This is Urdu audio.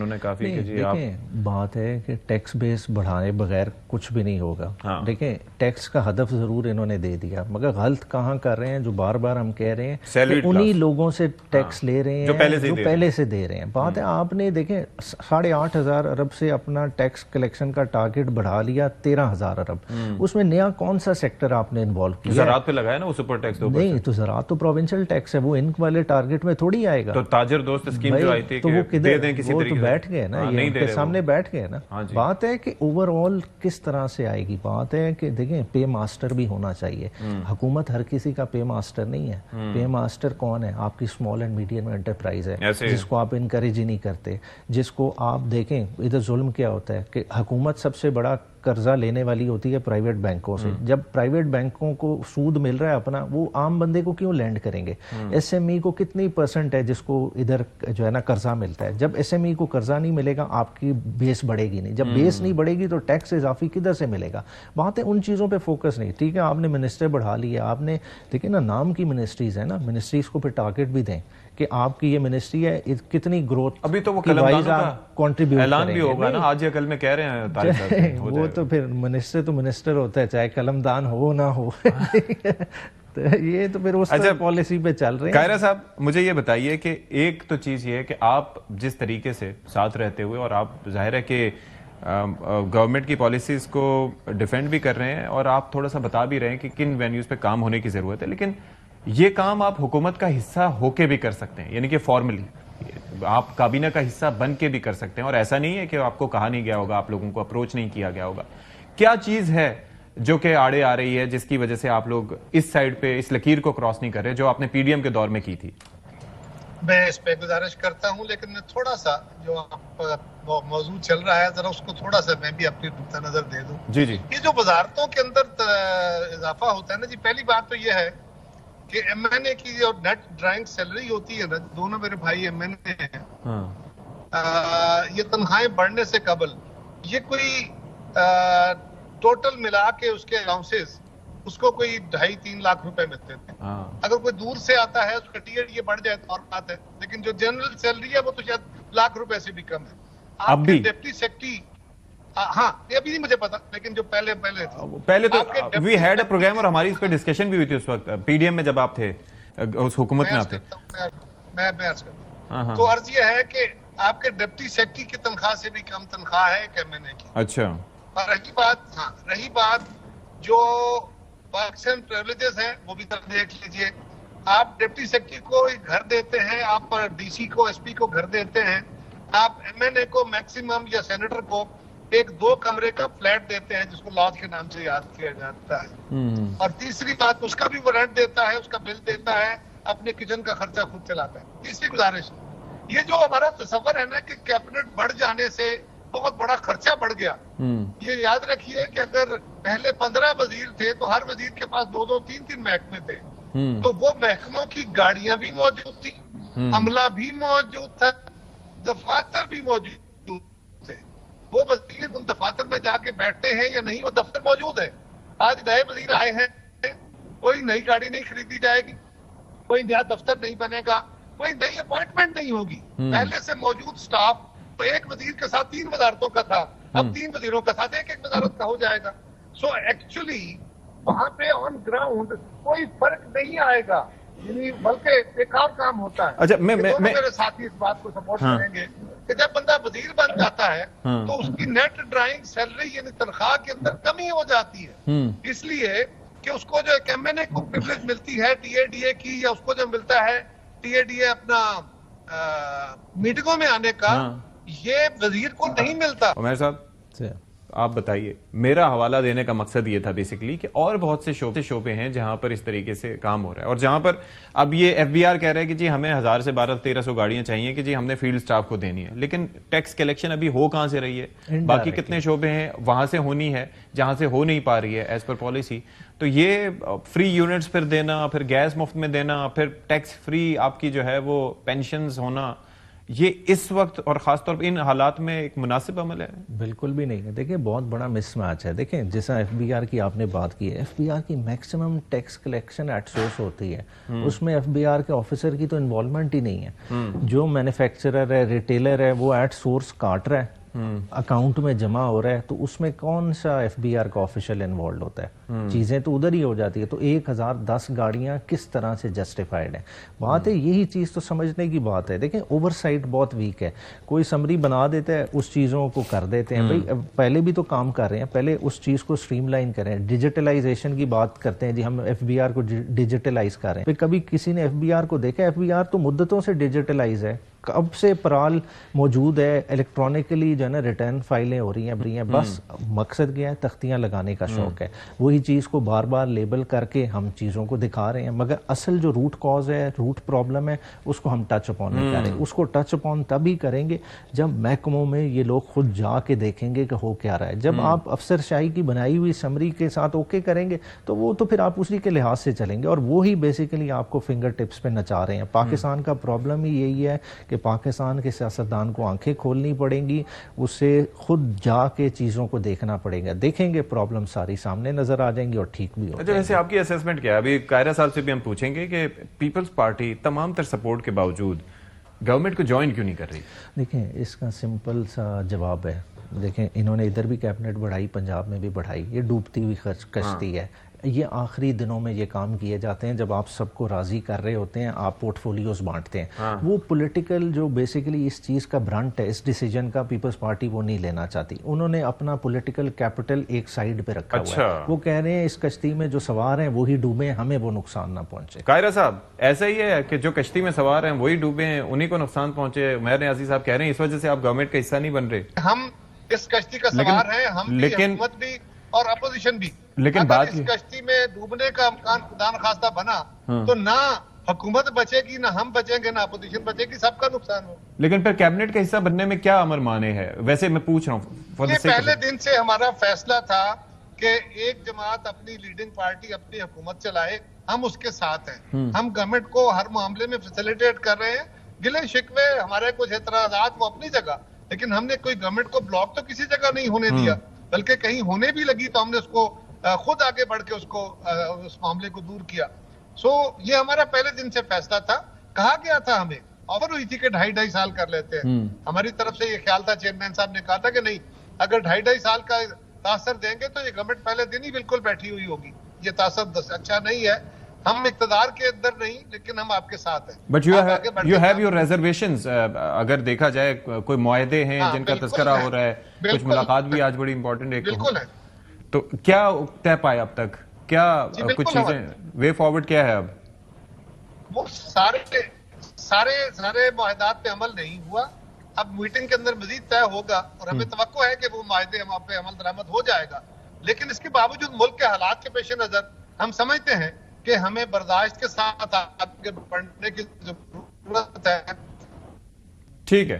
انہوں نے کافی کہ جی آپ دیکھیں بات ہے کہ ٹیکس بیس بڑھائے بغیر کچھ بھی نہیں ہوگا. دیکھیں ٹیکس کا ہدف ضرور انہوں نے دے دیا مگر غلط کہاں کر رہے ہیں, جو بار بار ہم کہہ رہے ہیں کہ انہی لوگوں سے ٹیکس لے رہے ہیں جو پہلے سے دے رہے ہیں. بات ہے آپ نے دیکھیں 8,500 ارب سے اپنا ٹیکس کلیکشن کا ٹارگٹ بڑھا لیا 13,000 ارب. اس میں نیا کون سا سیکٹر آپ نے انوالو کیا؟ زراعت پہ لگایا نا وہ سپر ٹیکس. نہیں تو زراعت تو پروونشل ٹیکس ہے, وہ ان والے ٹارگٹ میں تھوڑی آئے گا. تو تاجر دوست اسکیم جو آئی تھی تو وہ کہ دے دیں کسی وہ طریقے تو سے بیٹھ گئے نا, یہ ان کے سامنے بیٹھ گئے نا. بات ہے کہ اوور آل کس طرح سے آئے گی. بات ہے کہ دیکھیں پے ماسٹر بھی ہونا چاہیے. حکومت ہر کسی کا پے ماسٹر نہیں ہے. پے ماسٹر کون ہے؟ آپ کی اسمال اینڈ میڈیم انٹرپرائز ہے جس کو آپ انکریج ہی نہیں کرتے, جس کو آپ دیکھیں ادھر ظلم کیا ہوتا ہے کہ حکومت سب سے بڑا قرضہ لینے والی ہوتی ہے پرائیویٹ بینکوں سے. جب پرائیویٹ بینکوں کو سود مل رہا ہے اپنا, وہ عام بندے کو کیوں لینڈ کریں گے؟ ایس ایم ای کو کتنی پرسنٹ ہے جس کو ادھر جو ہے نا قرضہ ملتا ہے؟ جب ایس ایم ای کو قرضہ نہیں ملے گا آپ کی بیس بڑھے گی نہیں. جب بیس نہیں بڑھے گی تو ٹیکس اضافی کدھر سے ملے گا؟ بات ہے ان چیزوں پہ فوکس نہیں. ٹھیک ہے آپ نے منسٹر بڑھا لیا, آپ نے دیکھیں نا نام کی منسٹریز ہیں نا, منسٹریز کو پھر ٹارگٹ بھی دیں کہ آپ کی یہ منسٹری ہے کتنی گروتھ ابھی تو وہ قلمدانوں کا کنٹریبیوٹ اعلان بھی ہوگا نا آج یا کل میں کہہ رہے ہیں طارق صاحب. وہ تو پھر منسٹر تو منسٹر ہوتا ہے چاہے قلمدان ہو نہ ہو. یہ تو پھر اس پالیسی پہ چل رہے ہیں. قاہرہ صاحب مجھے یہ بتائیے کہ ایک تو چیز یہ ہے کہ آپ جس طریقے سے ساتھ رہتے ہوئے, اور آپ ظاہر ہے کہ گورنمنٹ کی پالیسیز کو ڈیفینڈ بھی کر رہے ہیں اور آپ تھوڑا سا بتا بھی رہے ہیں کہ کن وینیوز پہ کام ہونے کی ضرورت ہے, لیکن یہ کام آپ حکومت کا حصہ ہو کے بھی کر سکتے ہیں, یعنی کہ فارملی آپ کابینہ کا حصہ بن کے بھی کر سکتے ہیں. اور ایسا نہیں ہے کہ آپ کو کہا نہیں گیا ہوگا, آپ لوگوں کو اپروچ نہیں کیا گیا ہوگا. کیا چیز ہے جو کہ آڑے آ رہی ہے جس کی وجہ سے آپ لوگ اس سائڈ پہ اس لکیر کو کراس نہیں کر رہے جو آپ نے پی ڈی ایم کے دور میں کی تھی؟ میں اس پہ گزارش کرتا ہوں, لیکن تھوڑا سا جو موضوع چل رہا ہے ذرا اس کو تھوڑا سا میں بھی اپنی نقطہ نظر دے دوں. جی جی. یہ جو وزارتوں کے اندر اضافہ ہوتا ہے نا جی, پہلی بات تو یہ ہے کہ ایم این اے کی جو نیٹ ڈرائنگ سیلری ہوتی ہے نا, دونوں میرے بھائی ایم این اے ہیں, یہ تنخواہیں بڑھنے سے قبل یہ کوئی ٹوٹل ملا کے اس کے الاؤنسز اس کو کوئی 2.5-3 لاکھ روپے ملتے تھے. اگر کوئی دور سے آتا ہے اس کا ٹی ایڈ یہ بڑھ جائے تو اور بات ہے, لیکن جو جنرل سیلری ہے وہ تو شاید لاکھ روپے سے بھی کم ہے. آپ کے ڈپٹی سیکرٹری, ہاں یہ ابھی نہیں مجھے پتا, لیکن جو پہلے تو وی ہیڈ اے پروگرام اور ہماری اس پہ ڈسکشن بھی ہوئی تھی اس وقت پی ڈی ایم میں جب آپ تھے اس حکومت میں. آپ تھے میں عرض کرتا ہوں تو عرض یہ ہے کہ آپ کے ڈپٹی سیکرٹری کی تنخواہ سے بھی کم تنخواہ ہے ایک ایم این اے کی. اچھا. اور رہی بات جو پاکستان پریولیجز ہیں وہ بھی طرف دیکھ لیجئے. آپ ڈپٹی سیکرٹری کو گھر دیتے ہیں, آپ ڈی سی کو ایس پی کو گھر دیتے ہیں, آپ ایم این اے کو میکسیمم یا سینیٹر کو 1-2 کمرے کا فلیٹ دیتے ہیں جس کو لاج کے نام سے یاد کیا جاتا ہے. اور تیسری بات اس کا بھی وہ رینٹ دیتا ہے, اس کا بل دیتا ہے, اپنے کچن کا خرچہ خود چلاتا ہے. تیسری گزارش, یہ جو ہمارا تصور ہے نا کہ کیبنٹ بڑھ جانے سے بہت بڑا خرچہ بڑھ گیا, یہ یاد رکھیے کہ اگر پہلے 15 وزیر تھے تو ہر وزیر کے پاس 2-3 محکمے تھے, تو وہ محکموں کی گاڑیاں بھی موجود تھی, عملہ بھی موجود تھا, دفاتر بھی موجود تھے. وہ وزیر ان دفاتر میں جا کے بیٹھتے ہیں یا نہیں, وہ دفتر موجود ہے. آج نئے وزیر آئے ہیں, کوئی نئی گاڑی نہیں خریدی جائے گی, کوئی نیا دفتر نہیں بنے گا, کوئی نئی اپوائنٹمنٹ نہیں ہوگی. پہلے سے موجود سٹاف تو ایک وزیر کے ساتھ 3 وزارتوں کا تھا, اب 3 وزیروں کا ساتھ ایک وزارت کا ہو جائے گا. سو ایکچولی وہاں پہ آن گراؤنڈ کوئی فرق نہیں آئے گا, یعنی بلکہ بیکار کام ہوتا ہے. اچھا, میرے ساتھی اس بات کو سپورٹ کریں گے کہ جب بندہ وزیر بن جاتا ہے تو اس کی نیٹ ڈرائنگ سیلری یعنی تنخواہ کے اندر کمی ہو جاتی ہے, اس لیے کہ اس کو جو ایک ایم این اے کو پریولیج ملتی ہے ٹی اے ڈی اے کی, یا اس کو جو ملتا ہے ٹی اے ڈی اے اپنا میٹنگوں میں آنے کا, یہ وزیر کو نہیں ملتا. عمیر صاحب آپ بتائیے, میرا حوالہ دینے کا مقصد یہ تھا بیسیکلی کہ اور بہت سے شعبے ہیں جہاں پر اس طریقے سے کام ہو رہا ہے, اور جہاں پر اب یہ ایف بی آر کہہ رہا ہے کہ جی ہمیں 1000 سے 1200-1300 گاڑیاں چاہیے کہ جی ہم نے فیلڈ سٹاف کو دینی ہے, لیکن ٹیکس کلیکشن ابھی ہو کہاں سے رہی ہے؟ باقی کتنے شعبے ہیں وہاں سے ہونی ہے جہاں سے ہو نہیں پا رہی ہے ایز پر پالیسی. تو یہ فری یونٹس پھر دینا, پھر گیس مفت میں دینا, پھر ٹیکس فری آپ کی جو ہے وہ پینشنز ہونا, یہ اس وقت اور خاص طور پر ان حالات میں ایک مناسب عمل ہے؟ بالکل بھی نہیں ہے. دیکھیں بہت بڑا مس میچ ہے. دیکھیں جیسا ایف بی آر کی آپ نے بات کی ہے, ایف بی آر کی maximum tax collection at source ہوتی ہے, اس میں ایف بی آر کے آفیسر کی تو انوالومنٹ ہی نہیں ہے. جو مینوفیکچرر ہے, ریٹیلر ہے, وہ ایٹ سورس کاٹ رہا ہے, اکاؤنٹ میں جمع ہو رہا ہے, تو اس میں کون سا ایف بی آر کا آفیشل انوالوڈ ہوتا ہے؟ چیزیں تو ادھر ہی ہو جاتی ہے. تو 1010 گاڑیاں کس طرح سے جسٹیفائڈ ہیں؟ بات ہے یہی چیز تو سمجھنے کی بات ہے. دیکھیں اوور سائٹ بہت ویک ہے. کوئی سمری بنا دیتا ہے, اس چیزوں کو کر دیتے ہیں. بھائی پہلے بھی تو کام کر رہے ہیں, پہلے اس چیز کو سٹریم لائن کریں. ڈیجیٹلائزیشن کی بات کرتے ہیں, جی ہم ایف بی آر کو ڈیجیٹلائز کر رہے ہیں. کبھی کسی نے ایف بی آر کو دیکھا؟ ایف بی آر تو مدتوں سے ڈیجیٹلائز ہے, کب سے پرال موجود ہے, الیکٹرانکلی جو ہے نا ریٹرن فائلیں ہو رہی ہیں. بس مقصد کیا ہے؟ تختیاں لگانے کا شوق ہے. وہی چیز کو بار بار لیبل کر کے ہم چیزوں کو دکھا رہے ہیں, مگر اصل جو روٹ کاز ہے, روٹ پرابلم ہے, اس کو ہم ٹچ اپون نہیں کر رہے. اس کو ٹچ اپون تبھی کریں گے جب محکموں میں یہ لوگ خود جا کے دیکھیں گے کہ ہو کیا رہا ہے. جب آپ افسر شاہی کی بنائی ہوئی سمری کے ساتھ اوکے کریں گے تو وہ تو پھر آپ اسی کے لحاظ سے چلیں گے, اور وہی بیسیکلی آپ کو فنگر ٹپس پہ نچا رہے ہیں. پاکستان کا پرابلم ہی یہی ہے کہ پاکستان کے سیاستدان کو آنکھیں کھولنی پڑیں گی, اسے خود جا کے چیزوں کو دیکھنا پڑے گا. دیکھیں گے پرابلم ساری سامنے نظر آ جائیں گی اور ٹھیک بھی ہو. اچھا, ویسے آپ کی اسیسمنٹ کیا ہے؟ ابھی قاہرہ صاحب سے بھی ہم پوچھیں گے کہ پیپلز پارٹی تمام تر سپورٹ کے باوجود گورنمنٹ کو جوائن کیوں نہیں کر رہی؟ دیکھیں اس کا سمپل سا جواب ہے. دیکھیں انہوں نے ادھر بھی کیبنٹ بڑھائی, پنجاب میں بھی بڑھائی. یہ ڈوبتی ہوئی کشتی ہے. یہ آخری دنوں میں یہ کام کیے جاتے ہیں جب آپ سب کو راضی کر رہے ہوتے ہیں, آپ پورٹ فولیوز بانٹتے ہیں. وہ پولیٹیکل جو بیسیکلی اس چیز کا برانٹ ہے, اس ڈیسیجن کا, پیپلز پارٹی وہ نہیں لینا چاہتی. انہوں نے اپنا پولیٹیکل کیپٹل ایک سائیڈ پہ رکھا ہوا ہے. وہ کہہ رہے ہیں اس کشتی میں جو سوار ہیں وہی ڈوبیں, ہمیں وہ نقصان نہ پہنچے. قاہرہ صاحب ایسا ہی ہے کہ جو کشتی میں سوار ہیں وہی ڈوبے ہیں, انہی کو نقصان پہنچے. مہر نیازی صاحب کہہ رہے ہیں اس وجہ سے آپ گورنمنٹ کا حصہ نہیں بن رہے. ہم اس کشتی کا سوار ہیں, ہم بھی, حکومت بھی اور اپوزیشن بھی. لیکن اگر بات اس کشتی میں ڈوبنے کا امکان خدا نخواستہ بنا تو نہ حکومت بچے گی, نہ ہم بچیں گے, نہ اپوزیشن بچے گی, سب کا نقصان ہو. لیکن پھر کیبنٹ کا حصہ بننے میں کیا امر مانے ہے؟ ویسے میں پوچھ رہا ہوں. یہ پہلے دن سے ہمارا فیصلہ تھا کہ ایک جماعت اپنی لیڈنگ پارٹی اپنی حکومت چلائے, ہم اس کے ساتھ ہیں. ہم گورنمنٹ کو ہر معاملے میں فیسیلیٹیٹ کر رہے ہیں. گلے شکوے ہمارے کچھ اعتراضات وہ اپنی جگہ, لیکن ہم نے کوئی گورنمنٹ کو بلاک تو کسی جگہ نہیں ہونے دیا, بلکہ کہیں ہونے بھی لگی تو ہم نے اس کو خود آگے بڑھ کے اس معاملے کو دور کیا. سو یہ ہمارا پہلے دن سے فیصلہ تھا. کہا گیا تھا, ہمیں آفر ہوئی تھی کہ 2.5 سال کر لیتے ہیں. ہماری طرف سے یہ خیال تھا, چیئرمین صاحب نے کہا تھا کہ نہیں, اگر 2.5 سال کا تاثر دیں گے تو یہ گورنمنٹ پہلے دن ہی بالکل بیٹھی ہوئی ہوگی. یہ تاثر اچھا نہیں ہے. ہم اقتدار کے اندر نہیں, لیکن ہم آپ کے ساتھ ہیں. But you have your reservations. اگر دیکھا جائے کوئی معاہدے ہیں جن کا تذکرہ ہو رہا ہے, کچھ ملاقات بھی آج بڑی امپورٹنٹ ہے, بالکل ہے. تو کیا طے پائے اب تک؟ کیا کچھ چیزیں وے فارورڈ کیا ہے اب؟ وہ سارے معاہدات پہ عمل نہیں ہوا. اب میٹنگ کے اندر مزید طے ہوگا اور ہمیں توقع ہے کہ وہ معاہدے ہم پہ عمل درآمد ہو جائے گا. لیکن اس کے باوجود ملک کے حالات کے پیش نظر ہم سمجھتے ہیں کہ ہمیں برداشت کے ساتھ آگے بڑھنے کی ضرورت ہے. ٹھیک ہے.